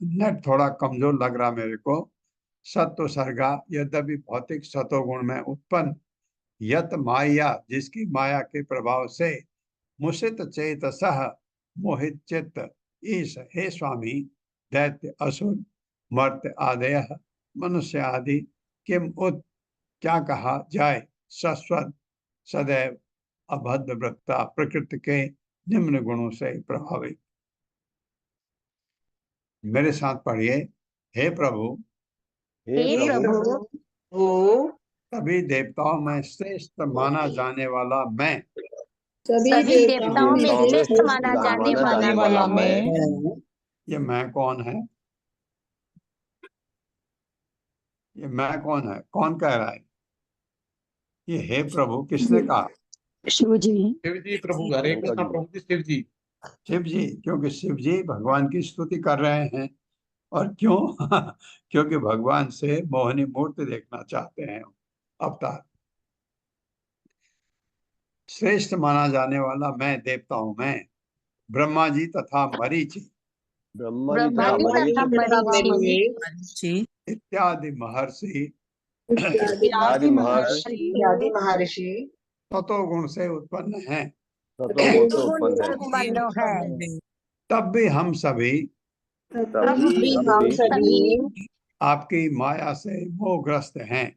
Net थोड़ा कमजोर लग रहा मेरे को। सत्व सर्गा यद्यपि भौतिक सतोगुण में उत्पन्न यत माया, जिसकी माया के प्रभाव से मुसित चेतसः मोहित चित्त ईश, हे स्वामी, दैत्य असुर मर्त्य आदय मनुष्य आदि किम उत, क्या कहा जाए, शाश्वत सदैव अभद्र वृत्ता प्रकृति के निम्न गुणों से प्रभावित। मेरे साथ पढ़िए। हे प्रभु, सभी देवताओं में श्रेष्ठ माना जाने वाला मैं। सभी देवताओं में श्रेष्ठ माना जाने वाला मैं। ये मैं कौन है? ये मैं कौन है? कौन कह रहा है ये हे प्रभु? किसने कहा? शिव जी। शिव जी प्रभु, हरे कृष्णा प्रभु जी, शिव जी। शिव जी, क्योंकि शिव जी भगवान की स्तुति कर रहे हैं। और क्यों? क्योंकि भगवान से मोहिनी मूर्ति देखना चाहते हैं अवतार। श्रेष्ठ माना जाने वाला मैं देवताओं में ब्रह्मा जी तथा मरीचि इत्यादि महर्षि तत्वगुण से उत्पन्न हैं। तब भी हम सभी आपकी माया से मोहग्रस्त हैं।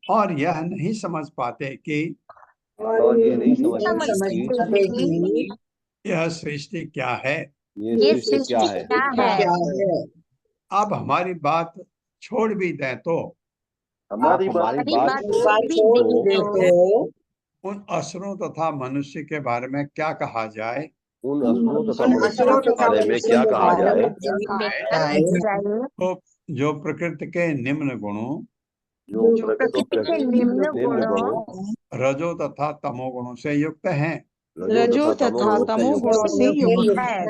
और यह नहीं समझ पाते कि यह सृष्टि क्या है। अब हमारी बात छोड़ भी दें तो हमारी बात उन असुरों तथा मनुष्य के बारे में क्या कहा जाए? उन असुरों तथा मनुष्यों के बारे में क्या कहा जाए? तो जो प्रकृति के निम्न गुणों रजो तथा तमो गुणों से युक्त हैं। रजो तथा तमो गुणों से युक्त है।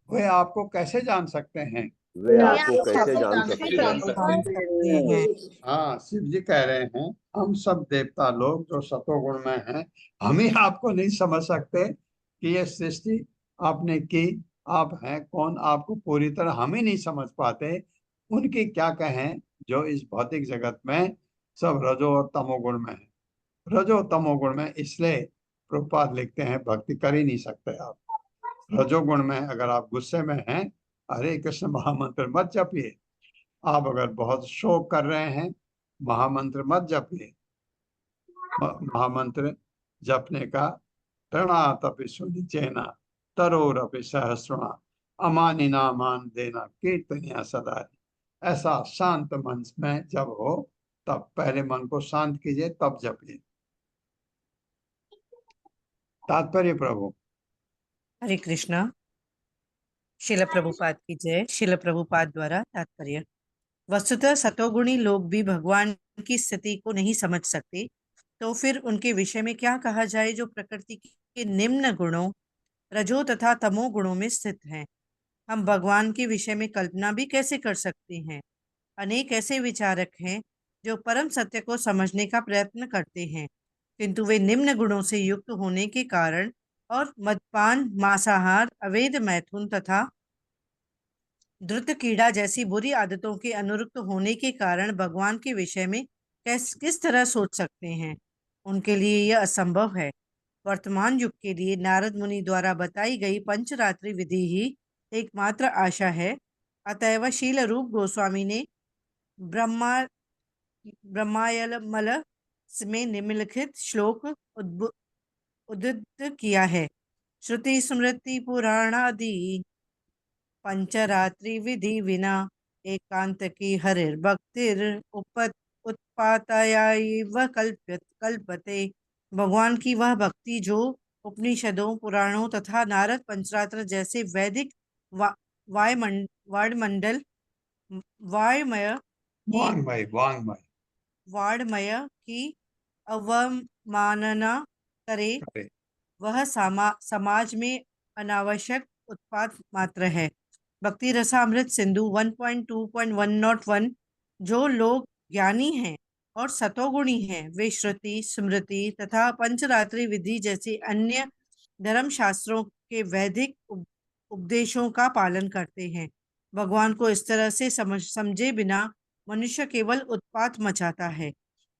वे आपको कैसे जान सकते हैं? वे आपको कैसे जान सकते हैं? हाँ, शिव जी कह रहे हैं हम सब देवता लोग जो सतोगुण में हैं, हम ही आपको नहीं समझ सकते कि ये सृष्टि आपने की, आप हैं कौन, आपको पूरी तरह हम ही नहीं समझ पाते। उनकी क्या कहें जो इस भौतिक जगत में सब रजो और तमोगुण में है। रजो तमोगुण में इसलिए प्रभुपाद लिखते हैं भक्ति कर ही नहीं सकते आप। रजोगुण में अगर आप गुस्से में हैं, हरे कृष्ण महामंत्र मत जपिए। आप अगर बहुत शोक कर रहे हैं, महामंत्र मत जपिए। महामंत्र जपने का तृणातपि सुनिचेना तरोरपि सहस्रुणा अमानि नामान देना कीर्तनिया सदा। ऐसा शांत मन में जब हो तब पहले मन को शांत कीजिए, तब जपिए। तात्पर्य प्रभु। हरे कृष्णा। शिल प्रभुपाद की जय। शिल प्रभुपाद द्वारा तात्पर्य। वस्तुतः सतोगुणी लोग भी भगवान की स्थिति को नहीं समझ सकते, तो फिर उनके विषय में क्या कहा जाए जो प्रकृति के निम्न गुणों रजो तथा तमो गुणों में स्थित हैं। हम भगवान के विषय में कल्पना भी कैसे कर सकते हैं। अनेक ऐसे विचारक हैं जो परम सत्य को समझने का प्रयत्न करते हैं, किंतु वे निम्न गुणों से युक्त होने के कारण और मदपान, मांसाहार, अवैध मैथुन तथा द्रुत कीड़ा जैसी बुरी आदतों के अनुरुक्त होने के कारण भगवान के विषय में किस तरह सोच सकते हैं। उनके लिए यह असंभव है। वर्तमान युग के लिए नारद मुनि द्वारा बताई गई पंचरात्रि विधि ही एकमात्र आशा है। अतएव शील रूप गोस्वामी ने ब्रह्मायलमल में निम्नलिखित श्लोक उद्धृत किया है। श्रुति स्मृति पुराणादि पंचरात्रि विधि विना एकांत की हरिर भक्तिर उत्पातायैव कल्पते। भगवान की वह भक्ति जो उपनिषदों, पुराणों तथा नारद पंचरात्र जैसे वैदिक वायुमंडल वाङ्मय की अवमानना करे, वह समाज में अनावश्यक उत्पाद मात्र है। भक्ति रसामृत सिंधु 1.2.101। जो लोग ज्ञानी हैं और सतोगुणी हैं, वे श्रुति, स्मृति तथा पंचरात्रि विधि जैसे अन्य धर्म शास्त्रों के वैदिक उपदेशों का पालन करते हैं। भगवान को इस तरह से समझे बिना मनुष्य केवल उत्पात मचाता है।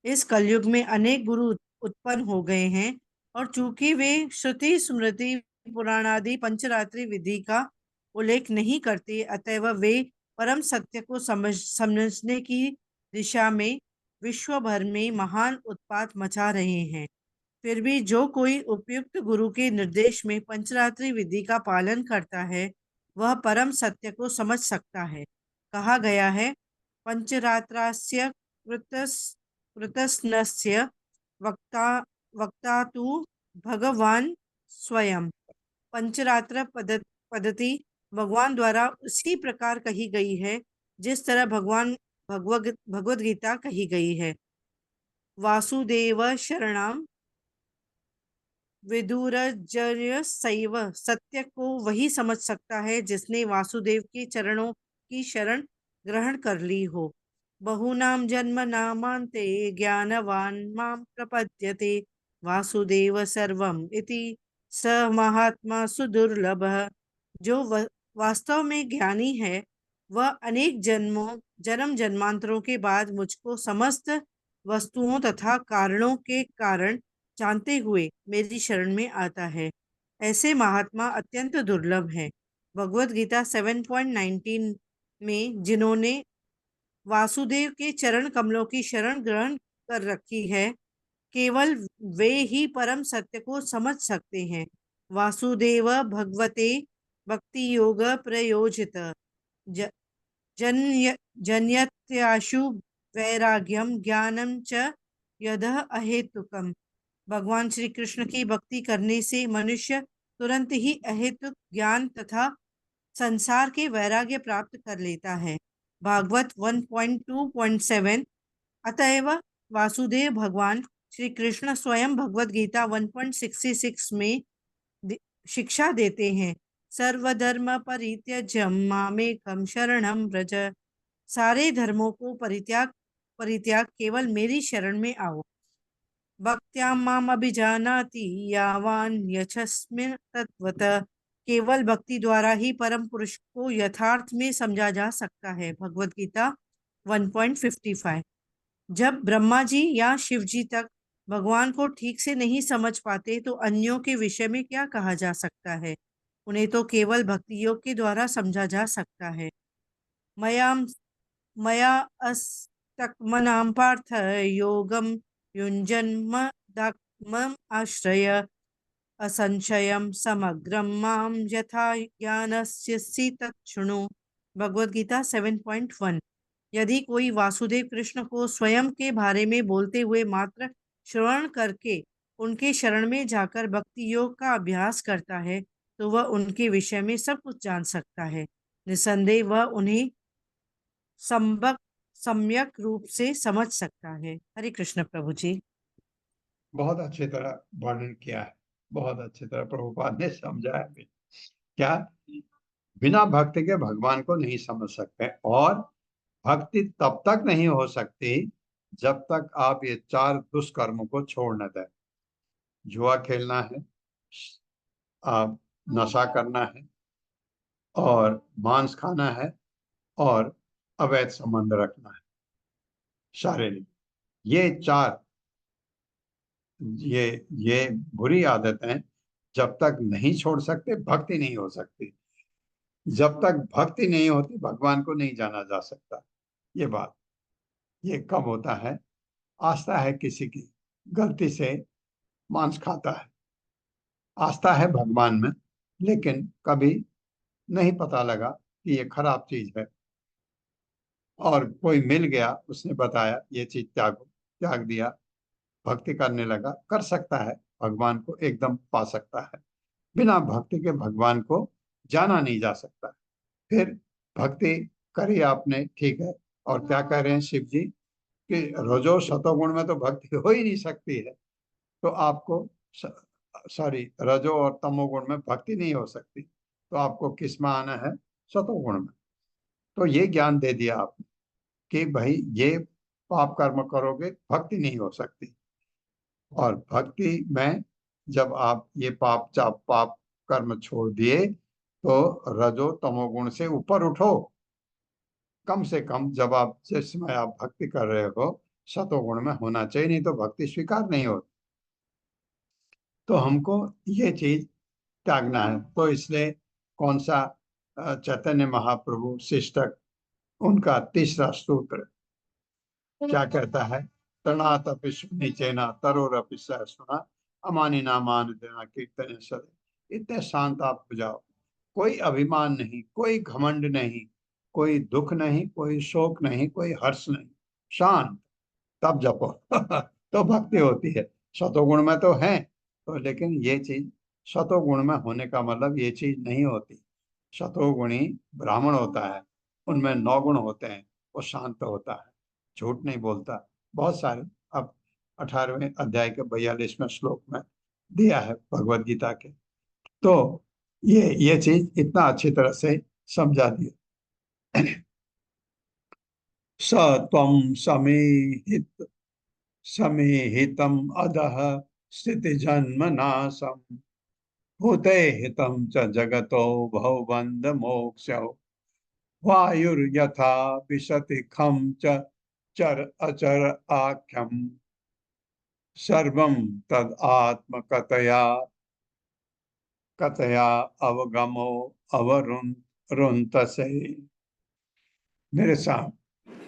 इस कलयुग में अनेक गुरु उत्पन्न हो गए हैं और चूंकि वे श्रुति स्मृति पुराणादि पंचरात्रि विधि का उल्लेख नहीं करते, अतएव वे परम सत्य को समझने की दिशा में विश्व भर में महान उत्पात मचा रहे हैं। फिर भी जो कोई उपयुक्त गुरु के निर्देश में पंचरात्रि विधि का पालन करता है, वह परम सत्य को समझ सकता है। कहा गया है, पंचरात्रास्य कृतस्नस्य वक्ता वक्ता तु भगवान स्वयं। पंचरात्र पद्धति भगवान द्वारा उसी प्रकार कही गई है जिस तरह भगवद गीता कही गई है। वासुदेव शरणम विदुरजय सैव। सत्य को वही समझ सकता है जिसने वासुदेव के चरणों की शरण ग्रहण कर ली हो। बहुनाम जन्म नामांते ज्ञानवान माम प्रपद्यते वासुदेव सर्वम इति स महात्मा सुदुर्लभ। जो वास्तव में ज्ञानी है, वह अनेक जन्म जन्मांतरों के बाद मुझको समस्त वस्तुओं तथा कारणों के कारण जानते हुए मेरी शरण में आता है। ऐसे महात्मा अत्यंत दुर्लभ हैं। भगवद गीता 7.19 में जिन्होंने वासुदेव के चरण कमलों की शरण ग्रहण कर रखी है, केवल वे ही परम सत्य को समझ सकते हैं। वासुदेव भगवते भक्ति योग प्रयोजित जन्यत्याशु वैराग्यम ज्ञानम च यदः अहेतुकम। भगवान श्री कृष्ण की भक्ति करने से मनुष्य तुरंत ही अहेतुक ज्ञान तथा संसार के वैराग्य प्राप्त कर लेता है। भागवत 1.2.7। अतएव वासुदेव भगवान श्री कृष्ण स्वयं भगवद गीता 1.66 में शिक्षा देते हैं, सर्वधर्म परित्यज्य मामेकं शरणं व्रज। सारे धर्मों को परित्याग केवल मेरी शरण में आओ। भक्त्या माम अभिजानाति यावान यशस्मिन् तत्वतः। केवल भक्ति द्वारा ही परम पुरुष को यथार्थ में समझा जा सकता है। भगवद गीता 1.55। जब ब्रह्मा जी या शिव जी तक भगवान को ठीक से नहीं समझ पाते, तो अन्यों के विषय में क्या कहा जा सकता है। उन्हें तो केवल भक्ति योग के द्वारा समझा जा सकता है। मया अस्तक्मनां पार्थ योगम युञ्जन्मदात्मम् आश्रय असंशयं समग्रं मां यथा ज्ञानस्यसि तच्छृणु। भगवद गीता 7.1। यदि कोई वासुदेव कृष्ण को स्वयं के बारे में बोलते हुए मात्र श्रवण करके उनके शरण में जाकर भक्ति योग का अभ्यास करता है, तो वह उनके विषय में सब कुछ जान सकता है। निसंदेह वह उन्हें सम्यक रूप से समझ सकता है। हरे कृष्ण प्रभु जी। बहुत अच्छी तरह वर्णन किया है, बहुत अच्छी तरह प्रभुपाद ने समझाया भी। क्या बिना भक्ति के भगवान को नहीं समझ सकते, और भक्ति तब तक नहीं हो सकती जब तक आप ये 4 दुष्कर्मों को छोड़ न दें। जुआ खेलना है, नशा करना है, और मांस खाना है, और अवैध संबंध रखना है शारीरिक। ये 4 ये बुरी आदतें जब तक नहीं छोड़ सकते, भक्ति नहीं हो सकती। जब तक भक्ति नहीं होती, भगवान को नहीं जाना जा सकता। ये बात ये कब होता है, आस्था है किसी की, गलती से मांस खाता है, आस्था है भगवान में, लेकिन कभी नहीं पता लगा कि ये खराब चीज है, और कोई मिल गया, उसने बताया ये चीज त्यागो, त्याग दिया, भक्ति करने लगा, कर सकता है, भगवान को एकदम पा सकता है। बिना भक्ति के भगवान को जाना नहीं जा सकता। फिर भक्ति करी आपने, ठीक है, और क्या कह रहे हैं शिव जी कि रजो सतोगुण में तो भक्ति हो ही नहीं सकती है, तो आपको रजो और तमोगुण में भक्ति नहीं हो सकती, तो आपको किस में आना है, सतोगुण में। तो ये ज्ञान दे दिया आपने कि भाई ये पाप कर्म करोगे, भक्ति नहीं हो सकती। और भक्ति में जब आप ये पाप कर्म छोड़ दिए तो रजो तमोगुण से ऊपर उठो। कम से कम जब आप जिस समय आप भक्ति कर रहे हो सतोगुण में होना चाहिए, नहीं तो भक्ति स्वीकार नहीं होती। तो हमको ये चीज त्यागना है। तो इसलिए कौन सा चैतन्य महाप्रभु शिष्टक उनका तीसरा सूत्र क्या कहता है? तृणात अपि नीचेना तरोरपि सहसुना अमानी ना मान देना कीर्तन सदे। इतने शांत आप हो जाओ, कोई अभिमान नहीं, कोई घमंड नहीं, कोई दुख नहीं, कोई शोक नहीं, कोई हर्ष नहीं, शांत, तब जपो तो भक्ति होती है। सतोगुण में तो है तो, लेकिन ये चीज सतोगुण में होने का मतलब ये चीज नहीं होती। सतोगुणी ब्राह्मण होता है, उनमें 9 गुण होते हैं, वो शांत होता है, झूठ नहीं बोलता। बहुत सारे अब 18वें अध्याय के 42वें श्लोक में दिया है भगवत गीता के। तो ये चीज इतना अच्छी तरह से समझा दिया। स त्वं समीहित समीहितम अधः स्थिति जन्म नाशम भूते हितं च जगतो भवबन्ध मोक्षौ वायुर्यथा विशति खं च चर अचर आख्यम सर्वं तद आत्मकतया कतया अवगमो अवरुंतसे। मेरे साथ,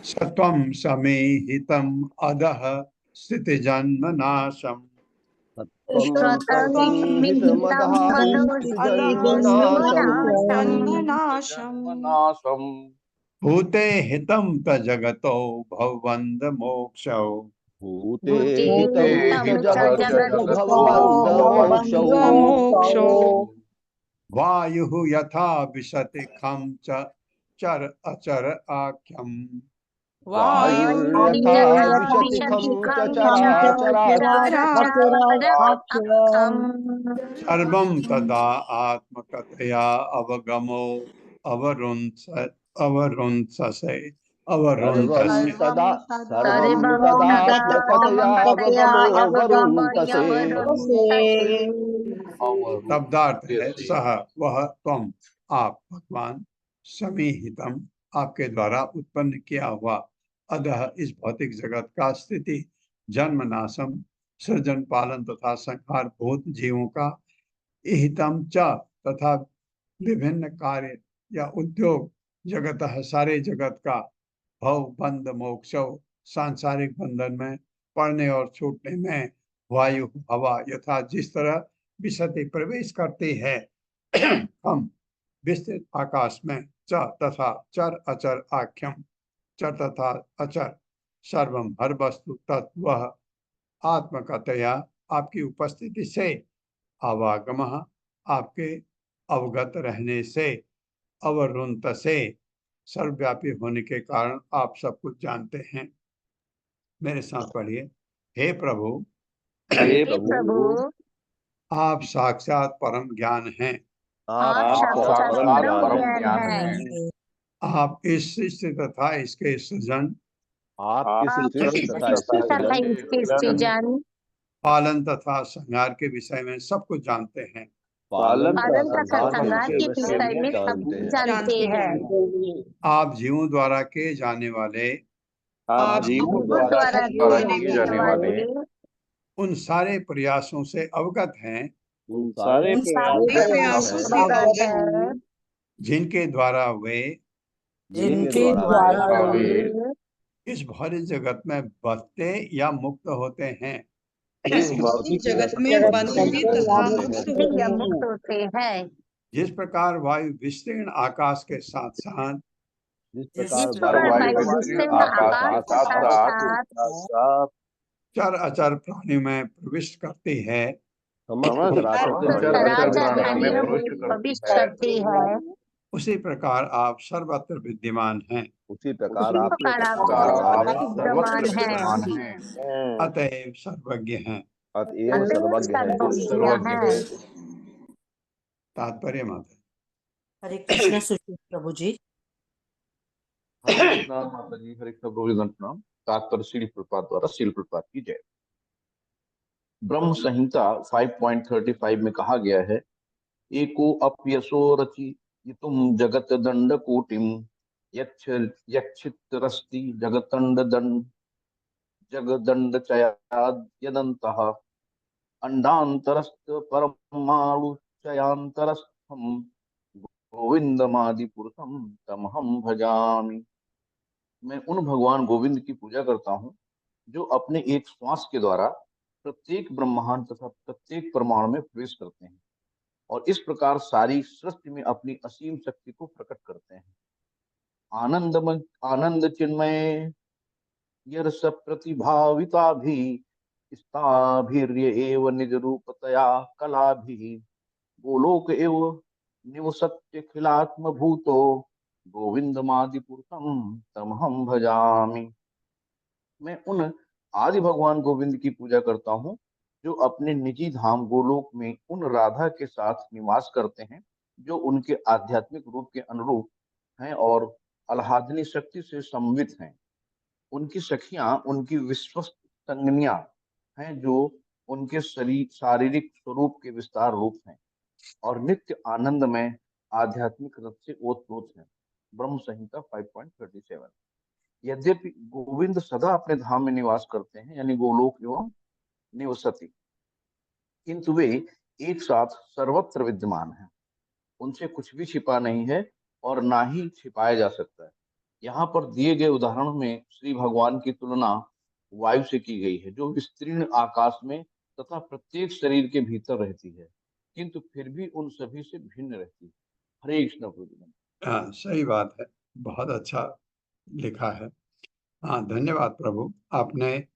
सत्वं समीहितम अधः स्थिति जन्म नाशम स्वतः विहितं जन्मनाशम भूते हितं त जगतो भवबन्ध मोक्षौ भूते भूते हितं हितं च च जगतो जगतो भवबन्धमोक्षौ मोक्षो वायुः यथा विशति खं च चर अचर आख्यम वायुर्यथा विशति खं च सर्वं तदा आत्मकथया अवगमो अवरुन्धसे सर्वं अवरुन्धसे। तदात्मकथयावगमो वरुन्तसे। शब्दार्थ है सह वह त्वम आप भगवान समीहितम आपके द्वारा उत्पन्न किया हुआ अधः इस भौतिक जगत का स्थिति जन्म नाशम सृजन पालन तथा संहार भूत जीवों का हितम च तथा विभिन्न कार्य या उद्योग जगत सारे जगत का भव बंध मोक्ष सांसारिक बंधन में पड़ने और छूटने में वायु हवा यथा जिस तरह विशति प्रवेश करती है हम विस्तृत आकाश में च तथा चर अचर आख्यम चर तथा अचर सर्वम हर वस्तु तत्व आत्मकतया आपकी उपस्थिति से आवागम आपके अवगत रहने से अवरुंत से सर्वव्यापी होने के कारण आप सब कुछ जानते हैं। मेरे साथ पढ़िए। हे प्रभु, हे हे प्रभु, प्रभु आप साक्षात परम ज्ञान हैं। आप आप साक्षात परम परम ज्ञान ज्ञान हैं। है। आप इस सृष्टि तथा इसके सृजन आपकी आप सृष्टि तथा सृष्टि इसके तथा सृजन इसके सृजन पालन तथा संहार के विषय में सब कुछ जानते हैं। पालन पालन तथा तथा संहार के संहार विषय के में सब विषय में कुछ सब जानते हैं। जानते हैं। आप जीवों द्वारा किए जाने वाले आप जीवों जीवों द्वारा किए जाने वाले उन सारे प्रयासों से अवगत हैं उन सारे सारे प्रयासों से अवगत है जिनके द्वारा वे जिनके द्वारा वे इस भौतिक जगत में बसते या मुक्त होते हैं। इस भौतिक जगत में में बंधते तथा मुक्त या होते मुक्त होते हैं। जिस प्रकार वायु विस्तीर्ण आकाश के साथ साथ जिस जिस प्रकार प्रकार वायु वायु विस्तीर्ण आकाश के साथ साथ चर अचर प्राणी में प्रविष्ट करती है, समस्त चराचर चराचर प्राणियों में प्राणियों में प्रविष्ट करती है, उसी प्रकार आप सर्वत्र विद्यमान हैं। उसी प्रकार उसी आप प्रकार आप विद्यमान विद्यमान हैं। हैं। अतएव सर्वज्ञ हैं। अतएव अतएव सर्वज्ञ हैं। सर्वज्ञ हैं। तात्पर्य माता। हरे कृष्ण सुशील प्रभु जी। हरे कृष्णा माता जी, हरे कृष्ण प्रभु जी, दंड प्रणाम। तात्पर्य श्रील प्रपात द्वारा श्रील प्रपात की जय। ब्रह्म संहिता 5.35 में कहा गया है एको अप्यसो रचितुम जगत दंड कोटिम यच्छ यच्छित्रस्ति जगदंड चयाद्यदन्तः अंडांतरस्त परमाणु चयांतरस्थम गोविंदमादि पुरुषम तमहम भजामि। मैं उन भगवान गोविंद की पूजा करता हूँ जो अपने एक श्वास के द्वारा प्रत्येक ब्रह्मांड तथा प्रत्येक परमाणु में प्रवेश करते हैं और इस प्रकार सारी सृष्टि में अपनी असीम शक्ति को प्रकट करते हैं। आनंद चिन्मय यर्ष प्रतिभाविता भी स्थाभिर्य एव निज रूपतया कला भी गोलोक एव निवसत्यखिलात्म भूतो गोविंदमादि पुरुषम तमहम भजामि। मैं उन आदि भगवान गोविंद की पूजा करता हूँ जो अपने निजी धाम गोलोक में उन राधा के साथ निवास करते हैं जो उनके आध्यात्मिक रूप के अनुरूप हैं और आह्लादनी शक्ति से समन्वित हैं। उनकी सखियां उनकी विश्वस्त संगनियां हैं जो उनके शारीरिक स्वरूप के विस्तार रूप हैं और नित्य आनंद में आध्यात्मिक रस से ओतप्रोत हैं। ब्रह्म संहिता 5.37। यद्यपि गोविंद सदा अपने धाम में निवास करते हैं यानी गोलोक एवं निवसति, किंतु वे एक साथ सर्वत्र विद्यमान हैं। उनसे कुछ भी छिपा नहीं है और ना ही छिपाया जा सकता है। यहाँ पर दिए गए उदाहरणों में श्री भगवान की तुलना वायु से की गई है जो विस्तीर्ण आकाश में तथा प्रत्येक शरीर के भीतर रहती है किंतु फिर भी उन सभी से भिन्न रहती है। हरे कृष्ण प्रभु। हाँ, सही बात है, बहुत अच्छा लिखा है। हाँ, धन्यवाद प्रभु, आपने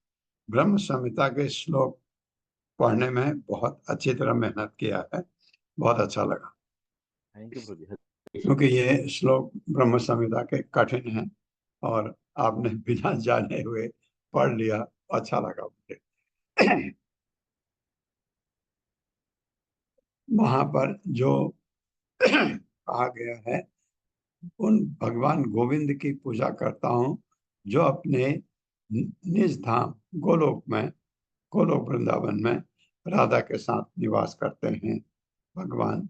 ब्रह्म संहिता के श्लोक पढ़ने में बहुत अच्छी तरह मेहनत किया है, बहुत अच्छा लगा। थैंक यू प्रभु। क्योंकि ये श्लोक ब्रह्म संहिता के कठिन हैं और आपने बिना जाने हुए पढ़ लिया, अच्छा लगा मुझे। वहां पर जो कहा गया है, उन भगवान गोविंद की पूजा करता हूँ जो अपने निज धाम गोलोक में, गोलोक वृंदावन में राधा के साथ निवास करते हैं। भगवान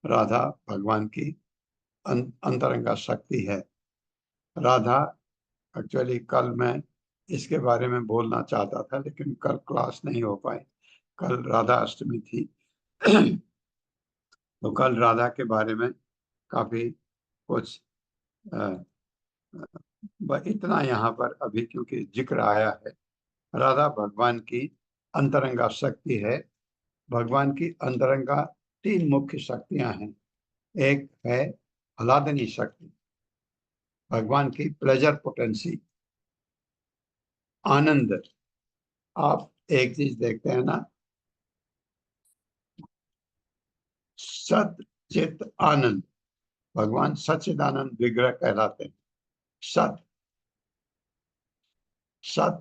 राधा भगवान की अंतरंगा शक्ति है। राधा, एक्चुअली कल मैं इसके बारे में बोलना चाहता था लेकिन कल क्लास नहीं हो पाई, कल राधा अष्टमी थी। तो कल राधा के बारे में काफी कुछ इतना यहाँ पर अभी क्योंकि जिक्र आया है। राधा भगवान की अंतरंगा शक्ति है। भगवान की अंतरंगा 3 मुख्य शक्तियां हैं। एक है आह्लादनी शक्ति, भगवान की प्लेजर पोटेंसी, आनंद। आप एक चीज देखते हैं ना, सत चित आनंद, भगवान सच्चिदानंद विग्रह कहलाते हैं। सत, सत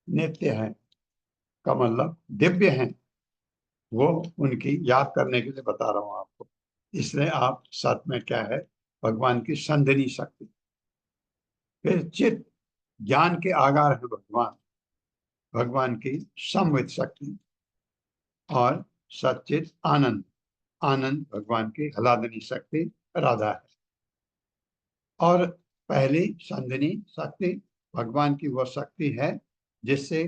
नित्य है का मतलब दिव्य है, वो उनकी याद करने के लिए बता रहा हूं आपको। इसलिए आप सत में क्या है, भगवान की संधिनी शक्ति। फिर चित, ज्ञान के आगार है भगवान, भगवान की समवित शक्ति। और सच्चित आनंद, आनंद भगवान की आह्लादनी शक्ति राधा है। और पहली संधिनी शक्ति भगवान की वो शक्ति है जिससे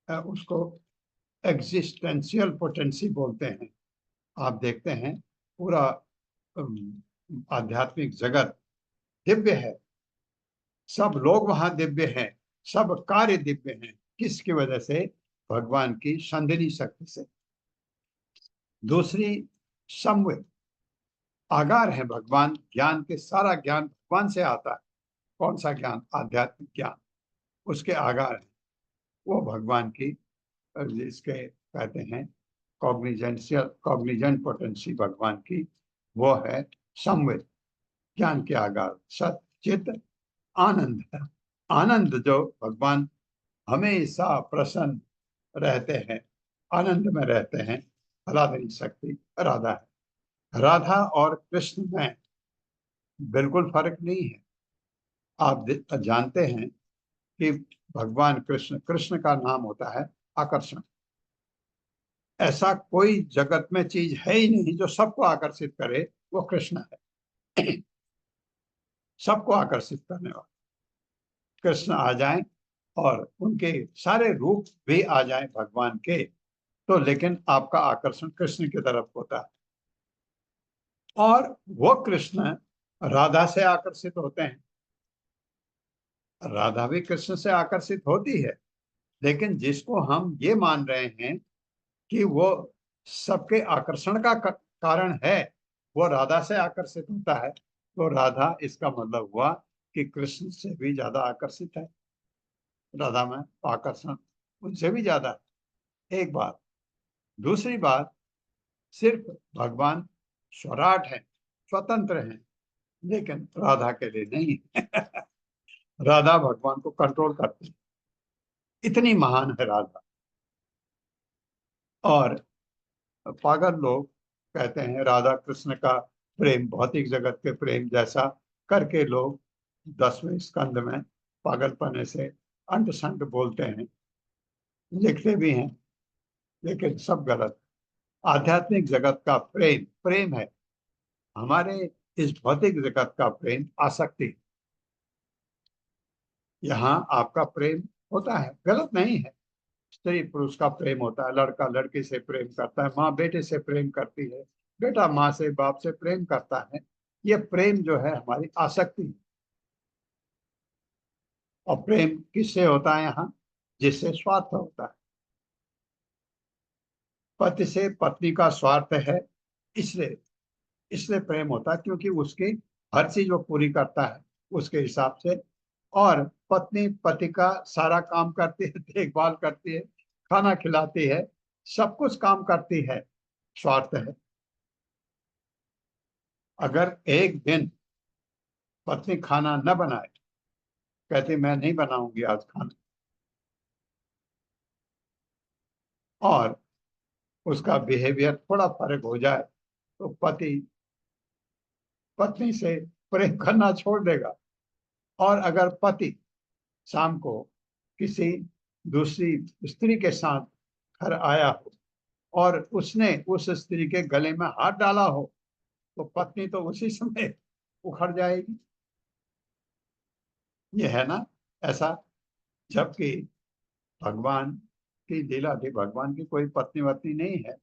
उसको एग्जिस्टेंशियल पोटेंसी बोलते हैं। आप देखते हैं पूरा आध्यात्मिक जगत दिव्य है, सब लोग वहां दिव्य हैं, सब कार्य दिव्य हैं। किसकी वजह से? भगवान की संधिनी शक्ति से। दूसरी समवित, आगार है भगवान, ज्ञान के सारा ज्ञान भगवान से आता है। कौन सा ज्ञान? आध्यात्मिक ज्ञान, उसके आगार है वो भगवान की, जिसके कहते हैं कॉग्निजेंट पोटेंसी भगवान की, वो है समवित, ज्ञान के आगार। सत चित आनंद है। आनंद जो भगवान हमेशा प्रसन्न रहते हैं, आनंद में रहते हैं, आह्लादनी शक्ति राधा है। राधा और कृष्ण में बिल्कुल फर्क नहीं है। आप जानते हैं कि भगवान कृष्ण, कृष्ण का नाम होता है आकर्षण। ऐसा कोई जगत में चीज है ही नहीं जो सबको आकर्षित करे, वो कृष्ण है। सबको आकर्षित करने वाला कृष्ण आ जाएं और उनके सारे रूप भी आ जाएं भगवान के, तो लेकिन आपका आकर्षण कृष्ण की तरफ होता है। और वो कृष्ण राधा से आकर्षित होते हैं, राधा भी कृष्ण से आकर्षित होती है, लेकिन जिसको हम ये मान रहे हैं कि वो सबके आकर्षण का कारण है, वो राधा से आकर्षित होता है, तो राधा इसका मतलब हुआ कि कृष्ण से भी ज्यादा आकर्षित है, राधा में आकर्षण उनसे भी ज्यादा है। एक बात। दूसरी बात, सिर्फ भगवान स्वराट है, स्वतंत्र है, लेकिन राधा के लिए नहीं। राधा भगवान को कंट्रोल करती है, इतनी महान है राधा। और पागल लोग कहते हैं राधा कृष्ण का प्रेम भौतिक जगत के प्रेम जैसा, करके लोग 10वें स्कंद में पागलपने से अंट संट बोलते हैं, लिखते भी हैं, लेकिन सब गलत। आध्यात्मिक जगत का प्रेम प्रेम है, हमारे इस भौतिक जगत का प्रेम आसक्ति। यहाँ आपका प्रेम होता है, गलत नहीं है। स्त्री पुरुष का प्रेम होता है, लड़का लड़की से प्रेम करता है, माँ बेटे से प्रेम करती है, बेटा माँ से बाप से प्रेम करता है। ये प्रेम जो है हमारी आसक्ति है। और प्रेम किससे होता है यहाँ? जिससे स्वार्थ होता है। पति से पत्नी का स्वार्थ है, इसलिए इसलिए प्रेम होता है, क्योंकि उसकी हर चीज वो पूरी करता है उसके हिसाब से। और पत्नी पति का सारा काम करती है, देखभाल करती है, खाना खिलाती है, सब कुछ काम करती है, स्वार्थ है। अगर एक दिन पत्नी खाना न बनाए, कहती मैं नहीं बनाऊंगी आज खाना, और उसका बिहेवियर थोड़ा फर्क हो जाए, तो पति पत्नी से प्रेम करना छोड़ देगा। और अगर पति शाम को किसी दूसरी स्त्री के साथ घर आया हो और उसने उस स्त्री के गले में हाथ डाला हो, तो पत्नी तो उसी समय उखड़ जाएगी। ये है ना ऐसा। जबकि भगवान की लीला थी, भगवान की कोई पत्नी वत्नी नहीं है,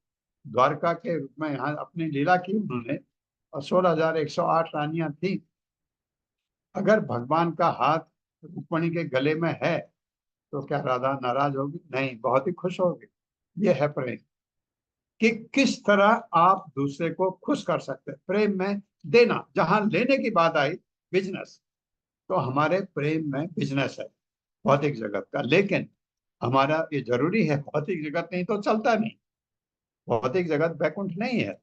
द्वारका के रूप में यहाँ अपनी लीला की उन्होंने, और 16,108 रानियां थी। अगर भगवान का हाथ रुक्मणी के गले में है, तो क्या राधा नाराज होगी? नहीं, बहुत ही खुश होगी। ये है प्रेम, कि किस तरह आप दूसरे को खुश कर सकते हैं। प्रेम में देना, जहां लेने की बात आई, बिजनेस, तो हमारे प्रेम में बिजनेस है भौतिक जगत का। लेकिन हमारा ये जरूरी है, भौतिक जगत नहीं तो चलता नहीं, भौतिक जगत बैकुंठ नहीं है।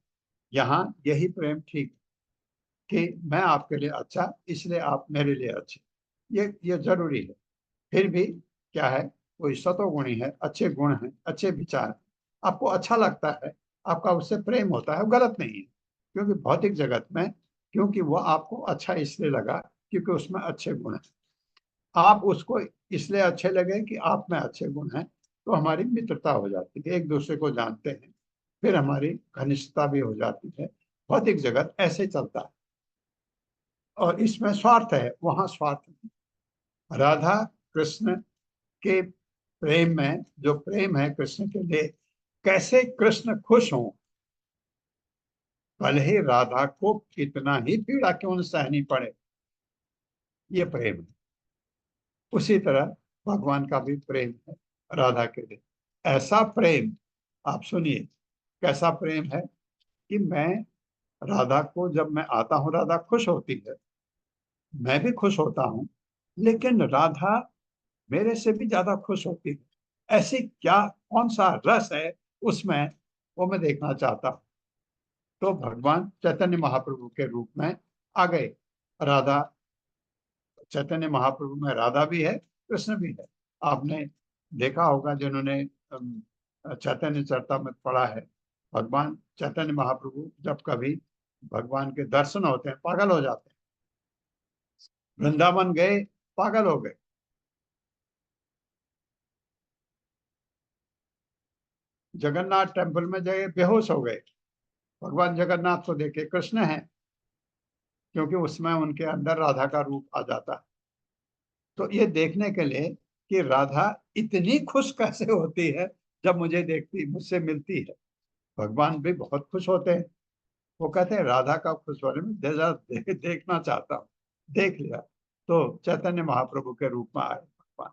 यहाँ यही प्रेम ठीक, कि मैं आपके लिए अच्छा, इसलिए आप मेरे लिए अच्छे, ये जरूरी है। फिर भी क्या है, कोई सतोगुणी है, अच्छे गुण हैं, अच्छे विचार हैं, आपको अच्छा लगता है, आपका उससे प्रेम होता है, वो गलत नहीं है। क्योंकि भौतिक जगत में, क्योंकि वो आपको अच्छा इसलिए लगा क्योंकि उसमें अच्छे गुण हैं, आप उसको इसलिए अच्छे लगे कि आप में अच्छे गुण हैं, तो हमारी मित्रता हो जाती है, एक दूसरे को जानते हैं, फिर हमारी घनिष्ठता भी हो जाती है। भौतिक जगत ऐसे चलता है, और इसमें स्वार्थ है, वहां स्वार्थ नहीं। राधा कृष्ण के प्रेम में, जो प्रेम है कृष्ण के लिए, कैसे कृष्ण खुश हों, भले ही राधा को कितना ही पीड़ा क्यों न सहनी पड़े, ये प्रेम है। उसी तरह भगवान का भी प्रेम है राधा के लिए। ऐसा प्रेम, आप सुनिए कैसा प्रेम है, कि मैं राधा को, जब मैं आता हूँ राधा खुश होती है, मैं भी खुश होता हूँ, लेकिन राधा मेरे से भी ज्यादा खुश होती है। ऐसी क्या, कौन सा रस है उसमें, वो मैं देखना चाहता हूँ। तो भगवान चैतन्य महाप्रभु के रूप में आ गए। राधा, चैतन्य महाप्रभु में राधा भी है, कृष्ण भी है। आपने देखा होगा जिन्होंने चैतन्य चरितामृत पढ़ा है, भगवान चैतन्य महाप्रभु जब कभी भगवान के दर्शन होते हैं, पागल हो जाते हैं। वृंदावन गए, पागल हो गए। जगन्नाथ टेम्पल में गए, बेहोश हो गए। भगवान जगन्नाथ को देखे, कृष्ण है, क्योंकि उसमें उनके अंदर राधा का रूप आ जाता है। तो ये देखने के लिए कि राधा इतनी खुश कैसे होती है जब मुझे देखती, मुझसे मिलती है। भगवान भी बहुत खुश होते हैं। वो कहते हैं राधा का खुश होने में देखना चाहता हूँ। देख लिया तो चैतन्य महाप्रभु के रूप में आए भगवान,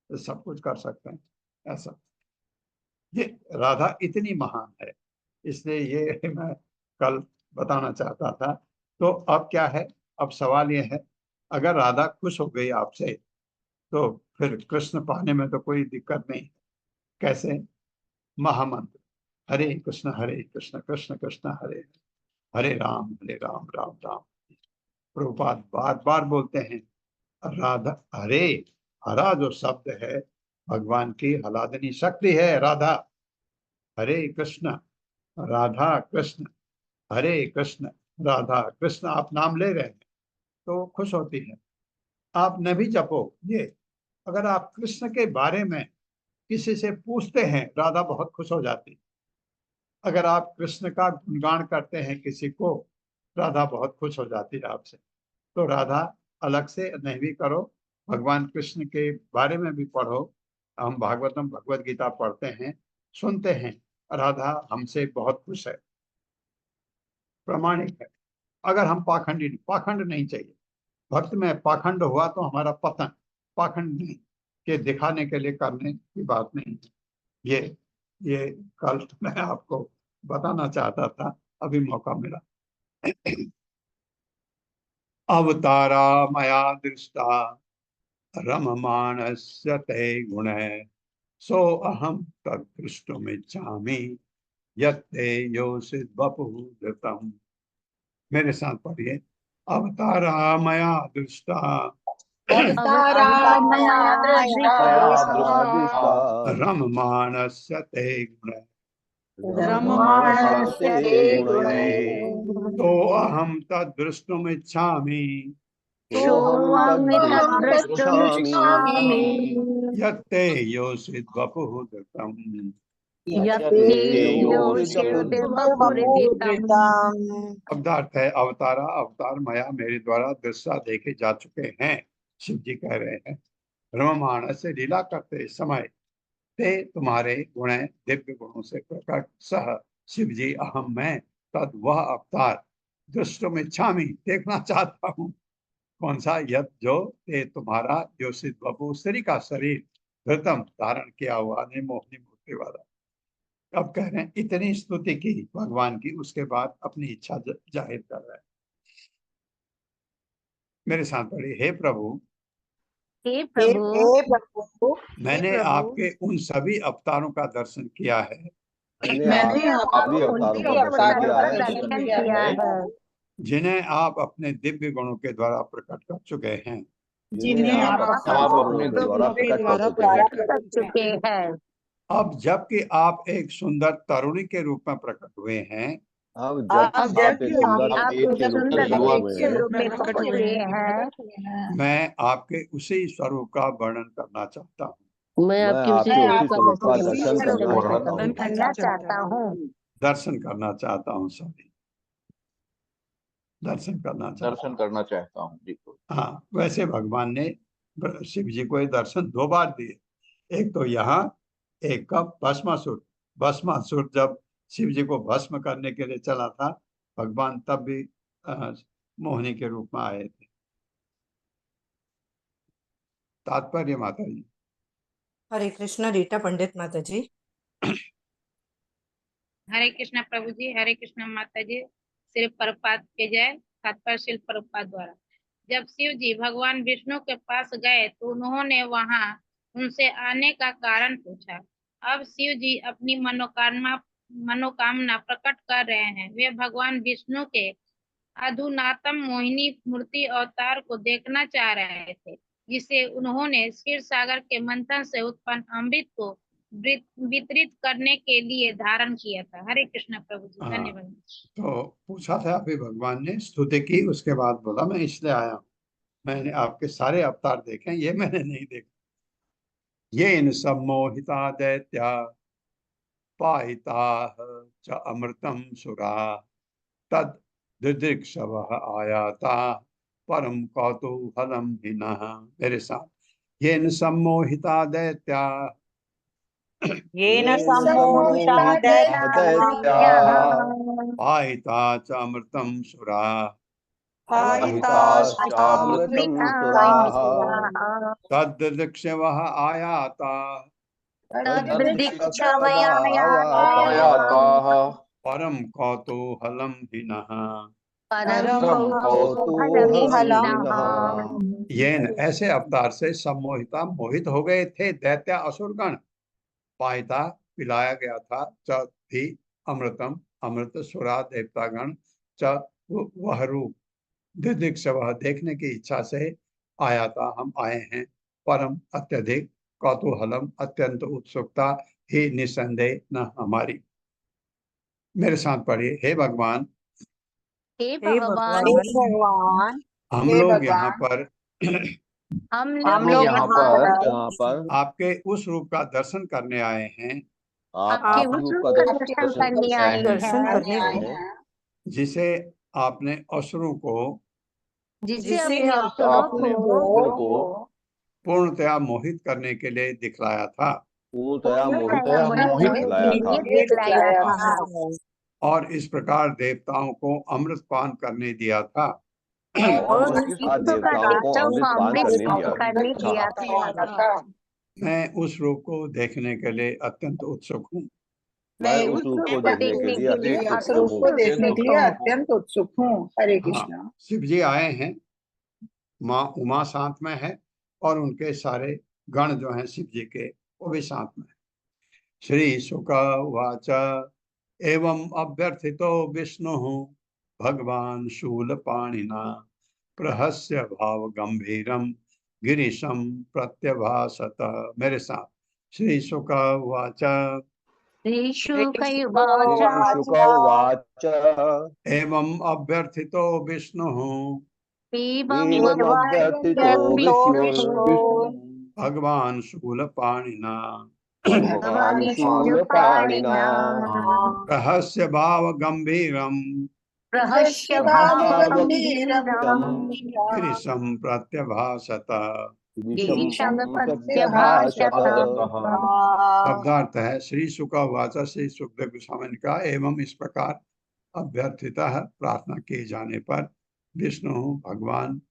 तो सब कुछ कर सकते हैं ऐसा। ये राधा इतनी महान है, इसलिए ये मैं कल बताना चाहता था। तो अब क्या है, अब सवाल ये है, अगर राधा खुश हो गई आपसे तो फिर कृष्ण पाने में तो कोई दिक्कत नहीं। कैसे? महामंत्र हरे कृष्ण कृष्ण कृष्ण हरे हरे राम राम राम। प्रभुपाद बार बार बोलते हैं राधा हरे। हरा जो शब्द है भगवान की हलादनी शक्ति है। राधा, हरे कृष्ण राधा कृष्ण, हरे कृष्ण राधा कृष्ण। आप नाम ले रहे हैं तो खुश होती है। आप न भी जपो ये, अगर आप कृष्ण के बारे में किसी से पूछते हैं राधा बहुत खुश हो जाती। अगर आप कृष्ण का गुणगान करते हैं किसी को, राधा बहुत खुश हो जाती है आपसे। तो राधा अलग से नहीं भी करो, भगवान कृष्ण के बारे में भी पढ़ो। हम भागवतम भगवत गीता पढ़ते हैं, सुनते हैं, राधा हमसे बहुत खुश है, प्रामाणिक है। अगर हम पाखंड नहीं चाहिए। भक्त में पाखंड हुआ तो हमारा पतन। पाखंड नहीं के दिखाने के लिए करने की बात नहीं है। ये कल मैं आपको बताना चाहता था, अभी मौका मिला। अवतारा मया दृष्टा रममाणस्य ते गुण सो अहम तदृष्टुमिच्छामि यत्ते योषित वपुधृतम्। मेरे साथ पढ़िए। अवतारा मया दृष्टा अवतारा मया दृष्टा रममाणस्य ते गुण रममाणस्य ते गुणैः तो अहम तदृष्टुमिच्छामि सोऽहं तद्दृष्टुमिच्छामि यत्ते योषित वपुधृतम्। यत्ते योषित अवतार है अवतारा, अवतार मया मेरे द्वारा दृष्टा देखे जा चुके हैं। शिव जी कह रहे हैं रममाण से लीला करते समय ते तुम्हारे गुण दिव्य गुणों से प्रकट सह शिव जी अहम मैं तद वह अवतार दृष्टुम इच्छामि देखना चाहता हूँ। कौन सा? यद जो ते तुम्हारा योषित बपु स्त्री का शरीर धृतम धारण किया हुआ ने मोहनी मूर्ति वाला। अब कह रहे हैं इतनी स्तुति की भगवान की, उसके बाद अपनी इच्छा जाहिर कर रहे हैं। मेरे साथ पढ़िए। हे प्रभु, हे प्रभु, मैंने आपके उन सभी अवतारों का दर्शन किया है मैंने आपके उनके अवतारों का दर्शन अवतारों किया का है दर्शन किया है जिन्हें आप अपने दिव्य गुणों के द्वारा प्रकट कर चुके हैं। जिन्हें आप अपने दिव्य गुणों के द्वारा प्रकट कर चुके हैं। हैं। अब जबकि आप एक सुंदर तरुणी के रूप में प्रकट हुए हैं, अब अब जब आप एक सुंदर आप एक के रूप में सुंदर प्रकट एक हुए के हैं रूप में प्रकट हुए हैं। मैं आपके उसी स्वरूप का वर्णन करना चाहता हूँ। मैं मैं आपके आपके उसी स्वरूप स्वरूप का का दर्शन करना चाहता वर्णन हूँ। करना चाहता हूँ। दर्शन करना चाहता हूँ सभी, दर्शन करना चाहता हूँ। दर्शन करना चाहता हूँ जी। हाँ, वैसे भगवान ने शिव जी को ये दर्शन दो बार दिए। एक तो यहाँ, एक का भस्मासुर। भस्मासुर जब शिव जी को भस्म करने के लिए चला था, भगवान तब भी मोहिनी के रूप में आए थे। तात्पर्य माता जी। हरे कृष्ण रीटा पंडित माता जी। हरे कृष्ण प्रभु जी, हरे कृष्ण माता जी। श्री प्रभुपाद के जय। तात्पर्य श्री प्रभुपाद द्वारा। जब शिव जी भगवान विष्णु के पास गए तो उन्होंने वहां उनसे आने का कारण पूछा। अब शिव जी अपनी मनोकामना प्रकट कर रहे हैं। वे भगवान विष्णु के अधुनातम मोहिनी मूर्ति अवतार को देखना चाह रहे थे, जिसे उन्होंने क्षीर सागर के मंथन से उत्पन्न अमृत को वितरित करने के लिए धारण किया था। हरे कृष्ण प्रभु जी, हाँ, धन्यवाद। तो पूछा था अभी भगवान ने, स्तुति की, उसके बाद बोला मैं इसलिए आया हूँ, मैंने आपके सारे अवतार देखे, ये मैंने नहीं देखे। ये इन सम्मोहिता दैत्या पायिताः च अमृतं सुरा तद दिदृक्षवः आयाता परम कौतूहलम हिनः। मेरे साथ, येन सम्मोहिता दैत्या येन सम्मोहिता दैत्याः पायिता च अमृतं सुरा पायिताश्चामृतं सुराः तद्दिदृक्षवः आयाता आयाताः परम कौतूहलम हिनः। परम कौतूहलम हिनः। येन ऐसे अवतार से सम्मोहिता मोहित हो गए थे दैत्य असुरगण। पायता पिलाया गया था, च थी अमृतम अमृत सुरा देवतागण, च वह रूप दिदिक्ष वह देखने की इच्छा से आया था हम आए हैं। परम अत्यधिक कौतूहलम अत्यंत उत्सुकता ही निसंदेह न हमारी। मेरे साथ पढ़िए, हे भगवान हे हे भगवान भगवान हम लोग यहाँ पर हम हम लोग यहाँ पर आपके उस रूप का दर्शन करने आए हैं आपके आप हुजूर का दर्शन करने आए दर्शन हैं करने आए हैं जिसे आपने असुरों को जिसे जिसे अपने असुरों आपने को असुरों को पूर्णतया मोहित करने के लिए दिखलाया था पूर्णतया मोहित पूर्णतया करने मोहित के लिए करने दिखलाया के था। लिए दिखलाया था और इस प्रकार देवताओं को अमृत पान करने दिया था। और और इस इस प्रकार प्रकार देवताओं को अमृत पान करने दिया करने दिया था। मैं उस रूप को देखने के लिए अत्यंत उत्सुक हूँ। मैं उस रूप को देखने के लिए अत्यंत आप उत्सुक रूप को हूँ। देखने के लिए अत्यंत उत्सुक हूँ। हरे हाँ, कृष्णा। शिव जी आए हैं, माँ उमा साथ में है और उनके सारे गण जो हैं शिव जी के वो भी साथ में है। श्री शुक उवाच एवं अभ्यर्थितो विष्णु भगवान शूलपाणिना प्रहस्य भाव गंभीरम गिरीशम प्रत्यभासत। मेरे साथ, श्री शुक उवाच श्रीशुकयुवाच शुक उवाच एवं अभ्यर्थितो विष्णु एवमभ्यर्थितो विष्णु भगवान शूलपाणिना भगवान् शूलपाणिना रहस्य भाव गंभीरम रहस्य भावगम्भीरम् गिरीशम प्रत्यभासत। गिरीशं प्रत्यभाषत। शब्दार्थ है, श्री शुक वाचा, श्री सुखदेव गोस्वामी ने कहा एवं इस प्रकार अभ्यर्थिता प्रार्थना किए जाने पर विष्णु भगवान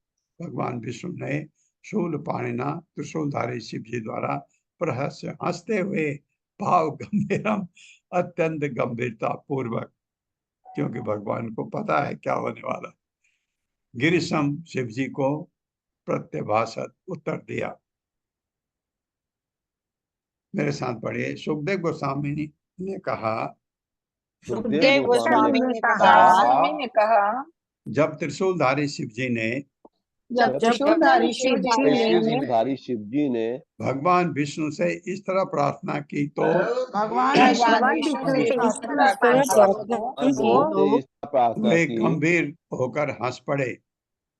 विष्णु ने शूल पाणिना त्रिशूलधारी शिव जी द्वारा प्रहस्य हंसते हुए भाव गंभीरम अत्यंत गंभीरता पूर्वक, क्योंकि भगवान को पता है क्या होने वाला, गिरीशम शिव जी को प्रत्यभाषत उत्तर दिया। मेरे साथ पढ़िए, सुखदेव गोस्वामी ने कहा सुखदेव गोस्वामी ने कहा जब त्रिशूलधारी शिव जी ने जब त्रिशूलधारी शिव त्रिशूलधारी शिव जी ने भगवान विष्णु से इस तरह प्रार्थना की तो भगवान विष्णु से इस तरह भगवान वो से इस प्रार्थना वे की गंभीर होकर हंस पड़े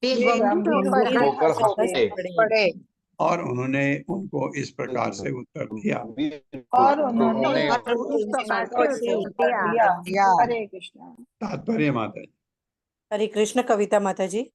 गंभीर होकर हंसते पड़े और उन्होंने उनको इस प्रकार से उत्तर दिया। और उन्होंने इस प्रकार से उत्तर दिया। हरे कृष्णा। तात्पर्य माता जी। हरे कृष्ण। कविता माता जी।